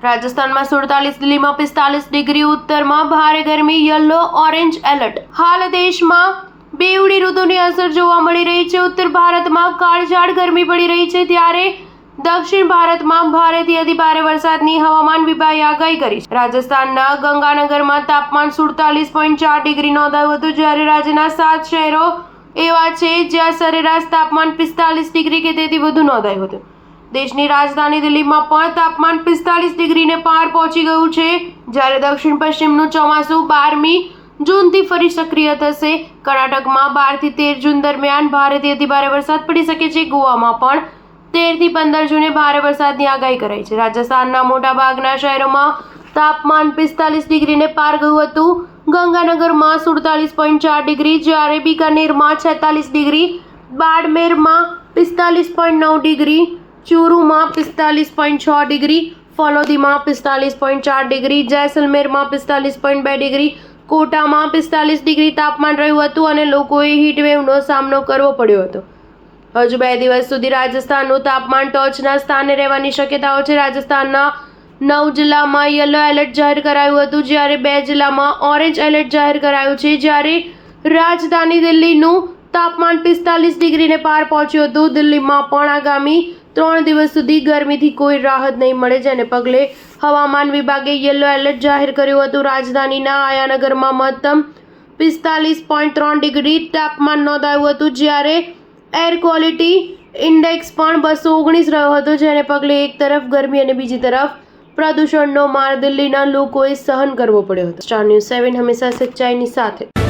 રાજસ્થાનમાં 47, દિલ્હીમાં 45 ડિગ્રી, ઉત્તરમાં ભારે ગરમી, યલો ઓરેન્જ એલર્ટ. હાલ દેશમાં બેવડી ઋતુની અસર જોવા મળી રહી છે. ઉત્તર ભારતમાં કાળઝાળ ગરમી પડી રહી છે, ત્યારે દક્ષિણ ભારતમાં ભારેથી અતિ ભારે વરસાદની હવામાન વિભાગે આગાહી કરી છે. રાજસ્થાનના ગંગાનગરમાં તાપમાન 47.4 ડિગ્રી નોંધાયું હતું, જ્યારે રાજ્યના 7 શહેરો એવા છે જ્યાં સરેરાશ તાપમાન 45 ડિગ્રી કે તેથી વધુ નોંધાયું હતું. દેશની રાજધાની દિલ્હીમાં પણ તાપમાન 45 ડિગ્રીને પાર પહોંચી ગયું છે, જ્યારે દક્ષિણ પશ્ચિમનું ચોમાસું 12મી જૂનથી ફરી સક્રિય થશે. કર્ણાટકમાં 12 થી 13 જૂન દરમિયાન ભારેથી અતિભારે વરસાદ પડી શકે છે. ગોવામાં પણ 13 થી 15 જૂને ભારે વરસાદની આગાહી કરાઈ છે. રાજસ્થાનના મોટાભાગના શહેરોમાં તાપમાન 45 ડિગ્રીને પાર ગયું હતું. ગંગાનગરમાં 47.4 ડિગ્રી, જ્યારે બીકાનેરમાં 46 ડિગ્રી, બાડમેરમાં 45.9 ડિગ્રી, ચૂરુમાં 45.6 ડિગ્રી, ફલોદીમાં 45.4 ડિગ્રી, જેસલમેરમાં 45.2 ડિગ્રી, કોટામાં 45 ડિગ્રી તાપમાન રહ્યું હતું અને લોકોએ હીટવેવનો સામનો કરવો પડ્યો હતો. હજુ 2 દિવસ સુધી રાજસ્થાનનું તાપમાન ટોચના સ્થાને રહેવાની શક્યતાઓ છે. રાજસ્થાનના 9 જિલ્લામાં યલો એલર્ટ જાહેર કરાયું હતું, જ્યારે 2 જિલ્લામાં ઓરેન્જ એલર્ટ જાહેર કરાયું છે. જ્યારે રાજધાની દિલ્હીનું તાપમાન 45 ડિગ્રીને પાર પહોંચ્યું હતું. દિલ્હીમાં પણ આગામી 3 દિવસ સુધી ગરમીથી કોઈ રાહત નહીં મળે, જેને પગલે હવામાન વિભાગે યલો એલર્ટ જાહેર કર્યું હતું. રાજધાનીના આયાનગરમાં મહત્તમ 45.3 ડિગ્રી તાપમાન નોંધાયું હતું, જ્યારે એર ક્વોલિટી ઇન્ડેક્સ પણ 219 રહ્યો હતો, જેને પગલે એક તરફ ગરમી અને બીજી તરફ પ્રદૂષણનો માર દિલ્હીના લોકોએ સહન કરવો પડ્યો હતો. સ્ટાર ન્યૂઝ 7 હંમેશા સચ્ચાઈની સાથે.